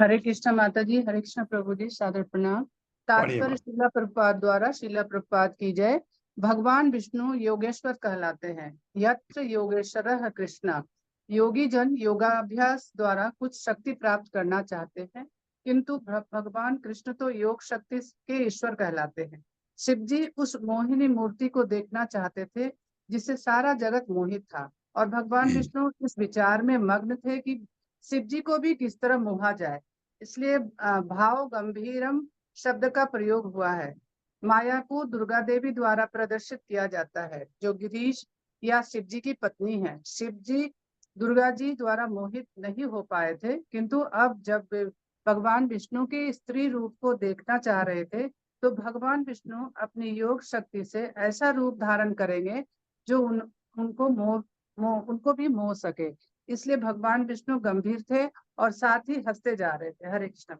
हरे कृष्ण माता जी, हरे कृष्ण प्रभु जी, सादर प्रणाम। पढ़िए तात्पर्य माता। शिला प्रभुपाद द्वारा, शिला प्रभुपाद की जय। भगवान विष्णु योगेश्वर कहलाते हैं। यत्र योगेश्वरः कृष्ण। योगी जन योगाभ्यास द्वारा कुछ शक्ति प्राप्त करना चाहते हैं, किंतु भगवान कृष्ण तो योग शक्ति के ईश्वर कहलाते हैं। शिव जी उस मोहिनी मूर्ति को देखना चाहते थे जिससे सारा जगत मोहित था, और भगवान विष्णु इस विचार में मग्न थे कि शिव जी को भी किस तरह मोहा जाए, इसलिए भाव गंभीरम शब्द का प्रयोग हुआ है। माया को दुर्गा देवी द्वारा प्रदर्शित किया जाता है, जो गिरीश या शिव जी की पत्नी है। शिव जी दुर्गा जी द्वारा मोहित नहीं हो पाए थे, किंतु अब जब वे भगवान विष्णु के स्त्री रूप को देखना चाह रहे थे, तो भगवान विष्णु अपनी योग शक्ति से ऐसा रूप धारण करेंगे जो उनको भी मोह सके। इसलिए भगवान विष्णु गंभीर थे और साथ ही हंसते जा रहे थे। हरे कृष्ण।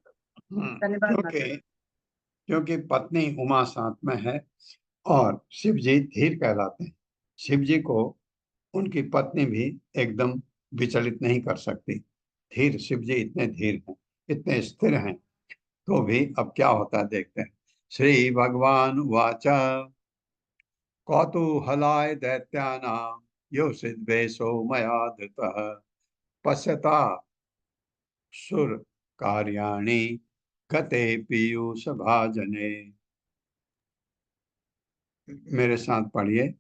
धन्यवाद। क्योंकि पत्नी उमा साथ में है और शिव जी धीर कहलाते हैं, शिव जी को उनकी पत्नी भी एकदम विचलित नहीं कर सकती। धीर, शिव जी इतने धीर हैं, इतने स्थिर हैं। तो भी अब क्या होता है देखते हैं। श्री भगवान वाच कौतूहलाय दैत्यानां योषिद्वेषो मया धृतः पश्यता सुर कार्याणि गते पीयूष भाजने। मेरे साथ पढ़िए।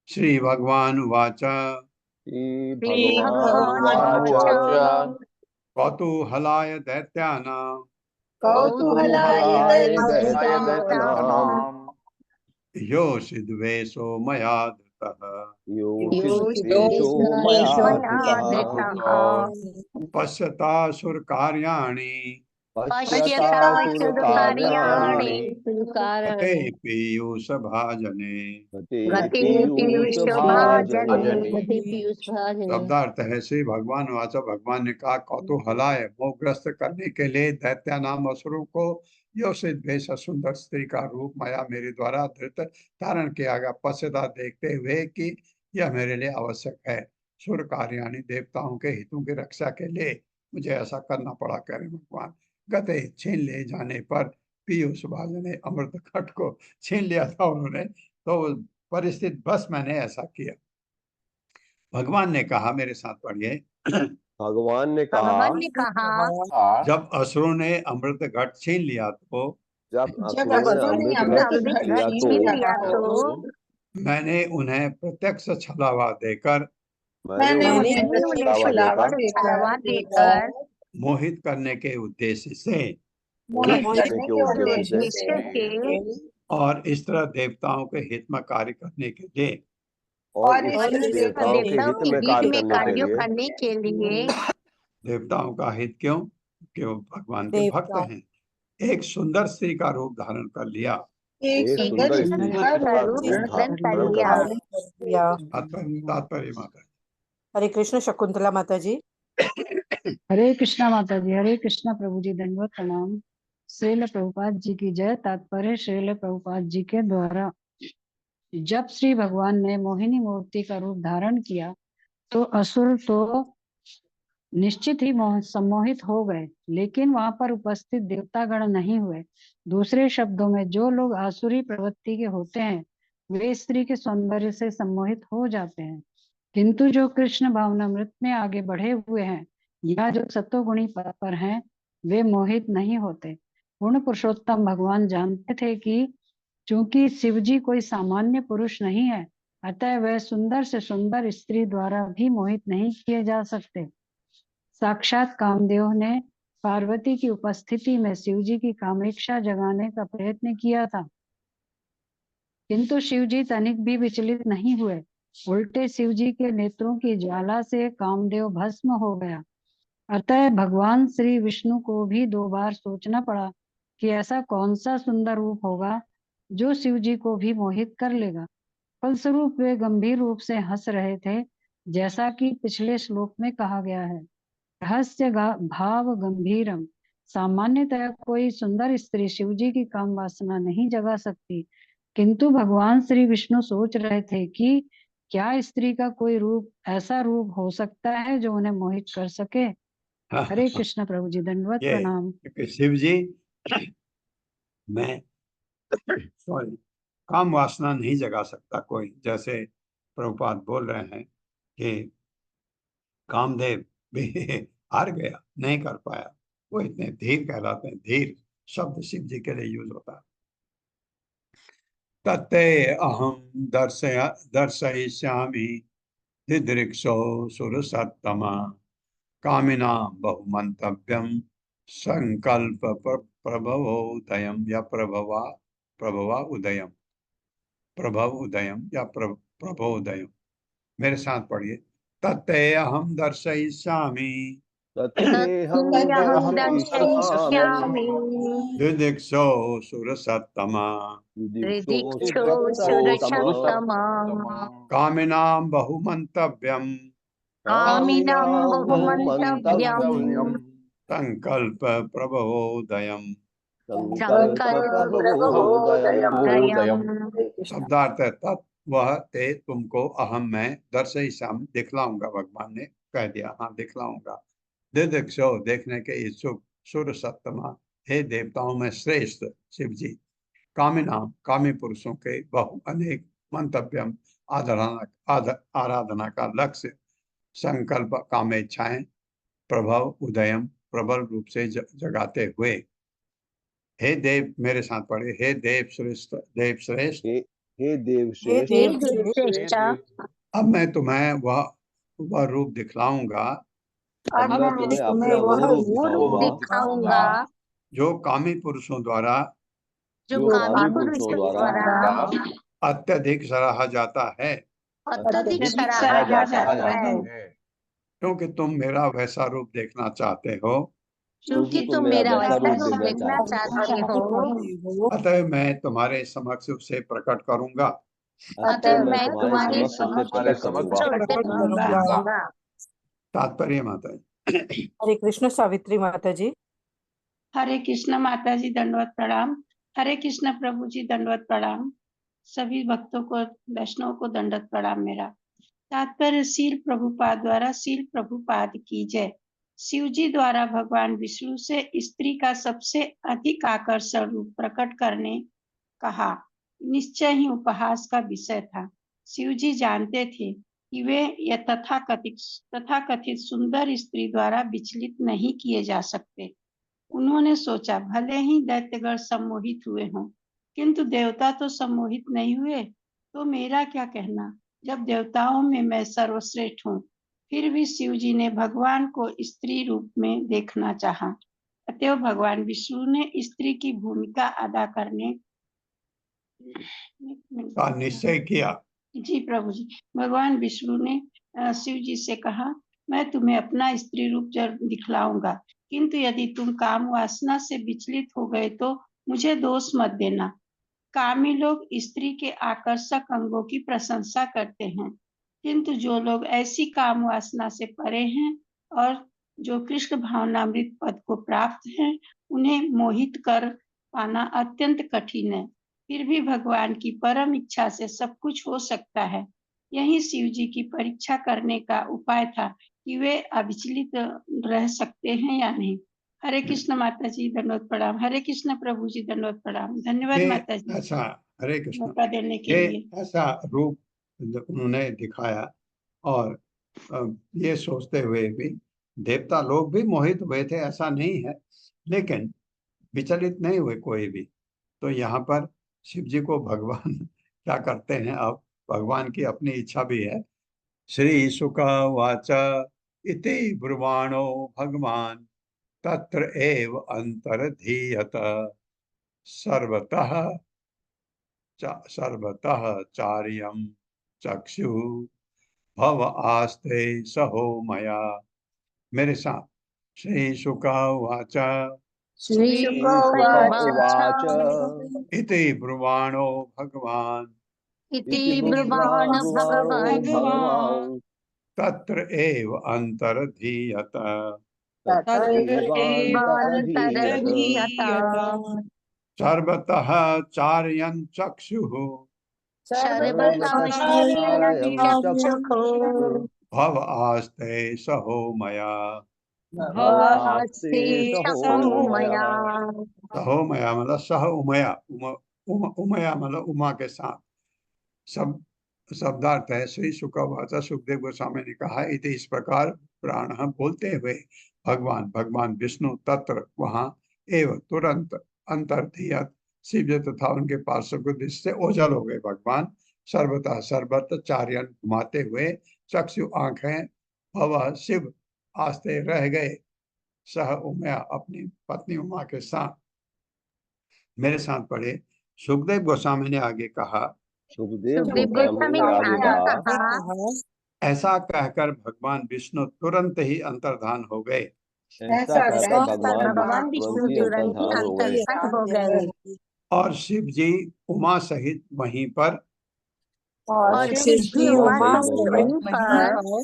श्री भगवान वाच श्री श्री भगवान भगवान वाच वाच कौतूहलाय दैत्यानां कौतूहलाय कौतूहलाय दैत्यानां दैत्यानां योषिद्वेषो मया धृतः योषिद्वेषो मया धृतः पश्यतासुर कार्याणि पश्यतासुर कार्याणि गते पीयूष भाजने। गते पीयूष भाजने। शब्दार्थ है श्री भगवान वाचा, भगवान ने कहा कौतूहलाय, मोहग्रस्त करने के लिए दैत्य नाम असुरों को योषित भेष सुंदर स्त्री का रूप माया मेरे द्वारा धृत धारण किया गया। पश्चात देखते हुए कि यह मेरे लिए आवश्यक है। सुर कार्याणि, देवताओं के हितों की रक्षा के लिए मुझे ऐसा करना पड़ा, कह रहे भगवान। गते, छीन ले जाने पर, पीयूष भाजन ने अमृत घट को छीन लिया था उन्होंने, तो परिस्थिति बस मैंने ऐसा किया। भगवान ने कहा, मेरे साथ पढ़िए। भगवान ने कहा जब असुरों ने अमृत घट छीन लिया तो जब जब असुरों ने असुरों ने अमृत अमृत घट घट छीन छीन लिया लिया तो मैंने उन्हें प्रत्यक्ष छलावा देकर मैंने उन्हें उन्हें छलावा छलावा देकर मोहित करने के उद्देश्य से मोहित करने करने के के उद्देश्य उद्देश्य से और इस तरह देवताओं के हित में कार्य करने के लिए और इस देवताओं के हित में कार्य करने के लिए देवताओं का हित क्यों? क्यों? भगवान के भक्त हैं। एक सुंदर स्त्री का रूप धारण कर लिया। एक सुंदर स्त्री का रूप धारण कर लिया। तात्पर्य माता जी। हरे कृष्ण। शकुंतला माता जी। हरे कृष्णा माता जी। हरे कृष्णा प्रभु जी। दंडवत प्रणाम। श्रील प्रभुपाद जी की जय। तात्पर्य श्रील प्रभुपाद जी के द्वारा जब श्री भगवान ने मोहिनी मूर्ति का रूप धारण किया तो असुर तो निश्चित ही सम्मोहित हो गए, लेकिन वहां पर उपस्थित देवतागण नहीं हुए। दूसरे शब्दों में, जो लोग आसुरी प्रवृत्ति के होते हैं वे स्त्री के सौंदर्य से सम्मोहित हो जाते हैं, किंतु जो कृष्ण भावनामृत में आगे बढ़े हुए हैं या जो सत्वगुणी पद पर हैं वे मोहित नहीं होते। पूर्ण पुरुषोत्तम भगवान जानते थे कि चूंकि शिव जी कोई सामान्य पुरुष नहीं है, अतः वह सुंदर से सुंदर स्त्री द्वारा भी मोहित नहीं किए जा सकते। साक्षात कामदेव ने पार्वती की उपस्थिति में शिव जी की कामेक्षा जगाने का प्रयत्न किया था, किंतु शिव जी तनिक भी विचलित नहीं हुए। उल्टे शिव जी के नेत्रों की ज्वाला से कामदेव भस्म हो गया। अतः भगवान श्री विष्णु को भी 2 बार सोचना पड़ा कि ऐसा कौन सा सुंदर रूप होगा जो शिव जी को भी मोहित कर लेगा। फलस्वरूप वे गंभीर रूप से हंस रहे थे, जैसा कि पिछले श्लोक में कहा गया है। रहस्य भाव गंभीरम। सामान्यतः कोई सुंदर स्त्री शिव जी की काम वासना नहीं जगा सकती, किंतु भगवान श्री विष्णु सोच रहे थे कि क्या स्त्री का कोई रूप ऐसा रूप हो सकता है जो उन्हें मोहित कर सके। हरे कृष्ण प्रभु जी। दंडवत प्रणाम। शिव जी मैं सॉरी काम वासना नहीं जगा सकता कोई, जैसे प्रभुपाद बोल रहे हैं कि कामदेव भी हार गया, नहीं कर पाया। वो इतने धीर कहलाते हैं। धीर शब्द शिव जी के लिए यूज होता है। तत्ते अहम दर्शयिष्यामि दिदृक्षो सुरसत्तमा कामिना बहुमंतव्यम संकल्प प्रभवोदयम या प्रभवा उदयम या प्रभोदयम। मेरे साथ पढ़िए। तत्ते अहम दर्शयिष्यामि दिदिक्षो सुरसत्तमा कामिनां बहुमंतव्यम संकल्प प्रभवोदयम। शब्दार्थ है वह ते तुमको अहम मैं दर्शयिष्यामि दिखलाऊंगा। भगवान ने कह दिया, हाँ दिखलाऊंगा। दिदृक्षो देखने के इच्छुक सुर सप्तमा, हे देवताओं में श्रेष्ठ शिव जी, कामी नाम कामी पुरुषों के बहु अनेक मंतव्यम आराधना का लक्ष्य संकल्प कामेच्छाएं प्रभव उदयम प्रबल रूप से जगाते हुए, हे देव मेरे साथ पढ़े, हे देव श्रेष्ठ हे देव हे श्रेष्ठ देवश्रेष्ठ, अब मैं तुम्हें वह रूप दिखलाऊंगा अब मैं तुम्हें तुम्हें अपना वह वो रूप रूप दिखाऊंगा दिखाऊंगा जो कामी पुरुषों द्वारा जो कामी पुरुषों द्वारा अत्यधिक सराहा जाता है, अत्यधिक कहा सराहा जाता जाता है, है। क्योंकि तुम मेरा वैसा रूप देखना चाहते हो। क्योंकि तुम मेरा वैसा रूप देखना चाहते चाहते हो। अतः मैं तुम्हारे समक्ष उसे प्रकट करूंगा। अतः मैं तुम्हारे समक्ष प्रकट करूंगा। तात्पर्य माता जी। हरे कृष्ण सावित्री माता जी। हरे कृष्ण माता जी दंडवत प्रणाम। हरे कृष्ण प्रभु जी दंडवत प्रणाम। सभी भक्तों को वैष्णव को दंडवत प्रणाम मेरा। तात्पर्य शील प्रभुपाद द्वारा शील प्रभुपाद की जय। शिव जी द्वारा भगवान विष्णु से स्त्री का सबसे अधिक आकर्षण रूप प्रकट करने कहा निश्चय ही उपहास का विषय था। शिव जी जानते थे कि वे यह तथाकथित सुंदर स्त्री द्वारा विचलित नहीं किए जा सकते। उन्होंने सोचा भले ही दैत्यगण सम्मोहित हुए हों, किंतु देवता तो सम्मोहित नहीं हुए, तो मेरा क्या कहना जब देवताओं में मैं सर्वश्रेष्ठ हूँ। फिर भी शिव जी ने भगवान को स्त्री रूप में देखना चाहा। अतएव भगवान विष्णु ने स्त्री की भूमिका अदा करने का निश्चय किया। जी प्रभु जी। भगवान विष्णु ने शिव जी से कहा, मैं तुम्हें अपना स्त्री रूप जरूर दिखलाऊंगा, किंतु यदि तुम काम वासना से विचलित हो गए तो मुझे दोष मत देना। कामी लोग स्त्री के आकर्षक अंगों की प्रशंसा करते हैं, किंतु जो लोग ऐसी काम वासना से परे हैं और जो कृष्ण भावनामृत पद को प्राप्त हैं, उन्हें मोहित कर पाना अत्यंत कठिन है। फिर भी भगवान की परम इच्छा से सब कुछ हो सकता है। यही शिव जी की परीक्षा करने का उपाय था कि वे अविचलित रह सकते हैं या नहीं। हरे कृष्ण माता जी दंडवत प्रणाम। हरे कृष्ण प्रभु जी दंडवत प्रणाम। धन्यवाद ये माता जी ऐसा, हरे कृष्ण, मौका देने के ये लिए। ऐसा रूप उन्होंने दिखाया और ये सोचते हुए भी देवता लोग भी मोहित हुए थे, ऐसा नहीं है, लेकिन विचलित नहीं हुए कोई भी। तो यहाँ पर शिव जी को भगवान क्या करते हैं, अब भगवान की अपनी इच्छा भी है। श्री शुक वाच इति ब्रुवाणो भगवान तत्र एव अंतर्धीयत सर्वतः सर्वतः चार्यं चक्षु भव आस्ते सहो मया। मेरे साथ श्री शुक वाच श्री शुक उवाच इति ब्रुवाणो भगवान इति ब्रुवाण भगवान् भगवान तत्र एव अंतर्धीयत तत्रैवान्तरधीयत सर्वतः चार्यं चक्षुः सर्वतः चार्यं चक्षुः भव आस्ते सहो मया। भवास्ते सहो समोमया। सहो मया मतलब सह उमया, उमया मतलब उमा के साथ। सब शब्दार्थ है। श्री शुकवाचा सुखदेव गोस्वामी ने कहा, इति इस प्रकार प्राण बोलते हुए भगवान विष्णु तत्र वहां एवं तुरंत अंतर्धीयत शिव जी तथा उनके पार्श्व को दृष्टि से ओझल हो गए। भगवान सर्वथा सर्वत्र चार्यन घुमाते हुए चक्षु आंखें भव शिव आस्ते रह गए सह उमया अपनी पत्नी उमा के साथ। मेरे साथ पढ़े, सुखदेव गोस्वामी ने आगे कहा, सुखदेव गोस्वामी गोस्वामी ने ने आगे आगे कहा, कहा, ऐसा कहकर भगवान विष्णु तुरंत ही अंतर्धान हो गए। ऐसा कहकर भगवान भगवान विष्णु तुरंत ही तुरंत ही अंतर्धान हो गए अंतर्धान हो गए और शिव जी उमा सहित वहीं पर और शिव जी उमा सहित वहीं पर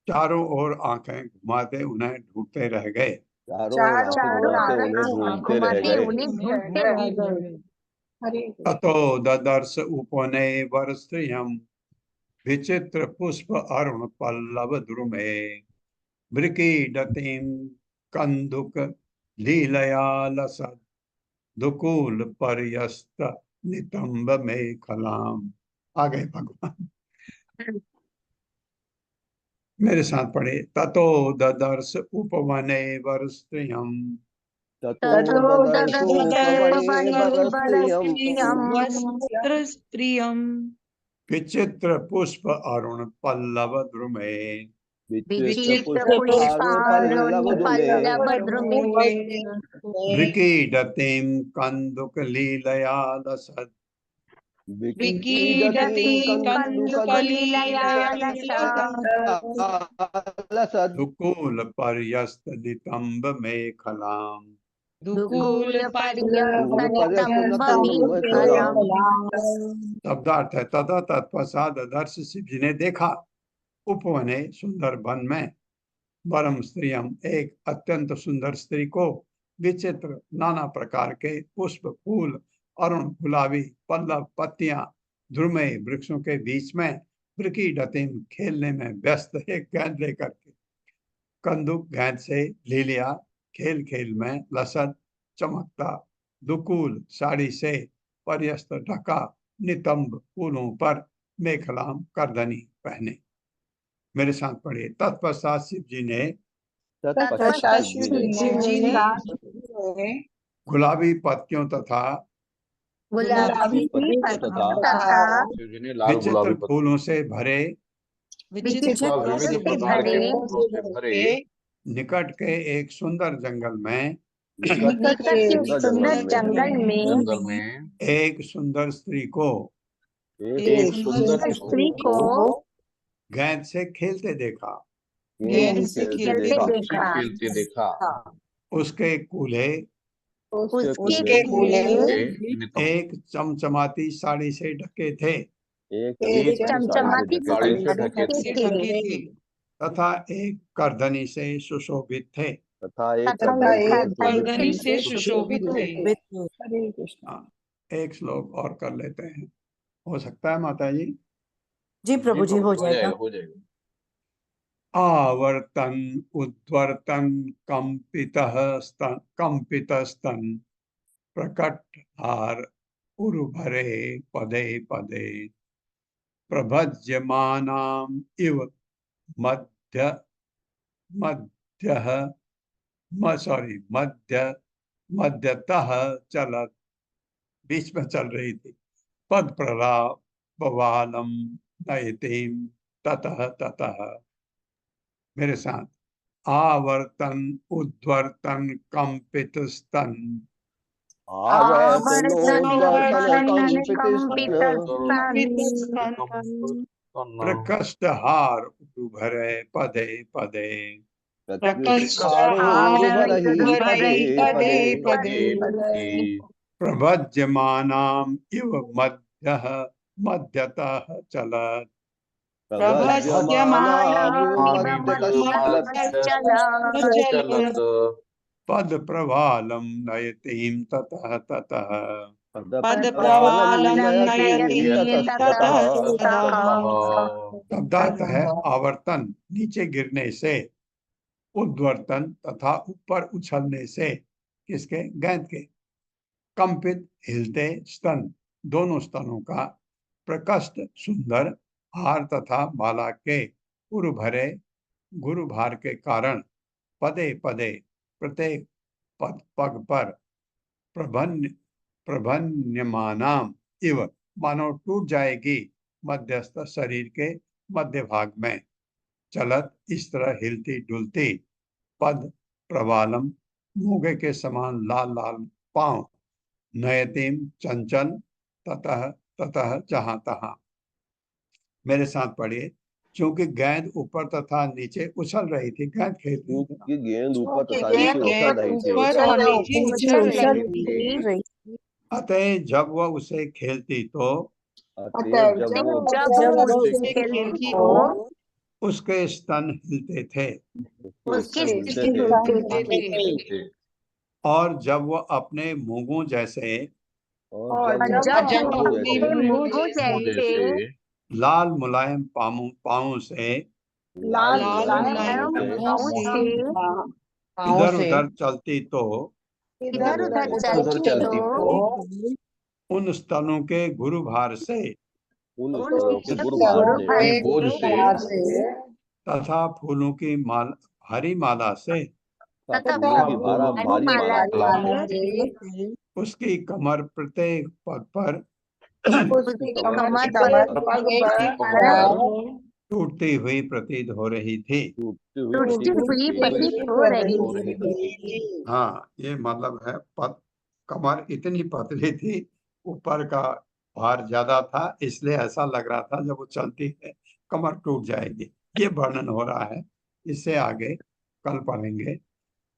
चारों ओर आंखें घुमाते उन्हें ढूंढते रह गए। चारों घुमाते ओर उन्हें आंखें ढूंढते रह घुमाते गए। उन्हें ढूंढते रह गए। ततो ददर्श उपने वर स्त्रियं विचित्र पुष्प अरुण पल्लव द्रुमे वृकीडतीं कंदुक लीलया लसद दुकूल पर्यस्त नितंब मेखलाम। आ गए भगवान। मेरे साथ पढ़े। ततो ददर्श उपवने वरस्त्रियम् वस्त्रस्त्रियम् विचित्र पुष्प अरुण पल्लव द्रुमे वृकीडतीं कंदुक लीलया लसद दुकूल पर्यस्त नितंब मेखलाम। शब्दार्थ है। तथा तत्पश्चात दर्श शिव जी ने देखा उपवने सुंदर वन में वरम स्त्रियम एक अत्यंत सुंदर स्त्री को विचित्र नाना प्रकार के पुष्प फूल अरुण गुलाबी पल्लव पत्तियां ध्रुमे वृक्षों के बीच में वृकीडतीम खेलने में व्यस्त एक गेंद लेकर के कंदुक गेंद से ले लिया खेल खेल में लसद चमकता दुकूल साड़ी से पर्यस्त ढका नितंब फूलों पर मेखलाम करदनी पहने। मेरे साथ पढ़िए। तत्पश्चात शिव जी ने गुलाबी पत्तियों तथा विचित्र फूलों से भरे निकट के एक सुंदर जंगल में एक सुंदर स्त्री को गेंद से खेलते देखा। उसके कूल्हे एक चमचमाती साड़ी से ढके थे तथा एक करधनी से सुशोभित थे। एक श्लोक और कर लेते हैं, हो सकता है माता जी? जी प्रभु जी, हो जाएगा। हो जाएगा। आवर्तन उद्वर्तन कंपितस्तन प्रकट हार उर्भरे पदे पदे प्रभज्यमानाम इव मध्यतः चलत, बीच में चल रही थी। पद प्रलापवालम नयतीम ततः ततः। मेरे साथ। आवर्तन उद्वर्तन कंपित स्तन प्रकष्ट हार उभरे पदे पदे प्रभज्यमानाम इव मध्यतः चलत पद प्रवालम नयतीम ततः ततः। शब्दार्थ है आवर्तन नीचे गिरने से, उद्वर्तन तथा ऊपर उछलने से, किसके? गेंद के। कंपित हिलते स्तन, दोनों स्तनों का। प्रकष्ट सुंदर, हार तथा माला के उर्भरे गुरु भार के कारण पदे पदे प्रत्येक पग पर प्रभन्यमानाम इव मानो टूट जाएगी मध्यस्थ शरीर के मध्य भाग में, चलत इस तरह हिलती डुलती, पद प्रवालम मूंगे के समान लाल लाल पांव, नयतीम चंचल, ततः ततः जहां तहां। मेरे साथ पढ़िए। चूंकि गेंद ऊपर तथा नीचे उछल रही थी, गेंद खेल गेंद ऊपर तथा नीचे उछल रही थी। अतः जब वह उसे खेलती तो उसके स्तन हिलते थे, और जब वह अपने मूंगों जैसे लाल मुलायम पाँव से लाल मुलायम पाँव से इधर उधर चलती तो इधर उधर उधर चलती चलती तो उन स्तनों के गुरुभार से उन स्तनों के गुरुभार बोझ से तथा फूलों की हरी माला से तथा फूलों की भारी माला से उसकी कमर प्रत्येक पग पर उसकी कमर पर टूटती हुई प्रतीत हो रही थी। टूटती हुई प्रतीत हो रही थी। हाँ, ये मतलब है कमर इतनी पतली थी, ऊपर का भार ज्यादा था, इसलिए ऐसा लग रहा था जब वो चलती है कमर टूट जाएगी। ये वर्णन हो रहा है, इससे आगे कल पढ़ेंगे।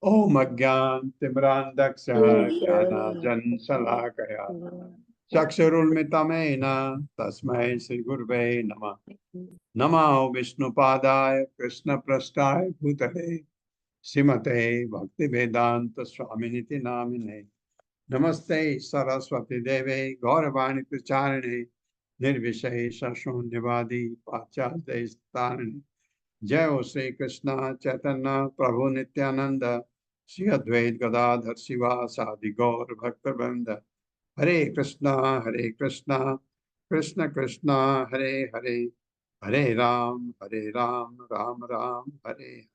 ओम अज्ञान तिमिरान्धस्य ज्ञानांजन शलाकया चक्षुरुन्मिलितं तस्मै श्री गुरवे नमः। नमो विष्णुपादाय कृष्णपृष्ठाय भूतले श्रीमते भक्तिवेदांत स्वामिनिति नामिने। नमस्ते सरस्वती देवे गौरवाणी प्रचारिणे निर्विशेष शून्यवादी पाश्चात्य तारिणे। जय हो श्री कृष्ण चैतन्य प्रभु नित्यानंद श्री अद्वैत गदाधर शिवासादि गौर भक्तवृंद। हरे कृष्णा कृष्ण कृष्ण हरे हरे, हरे राम राम राम हरे हरे।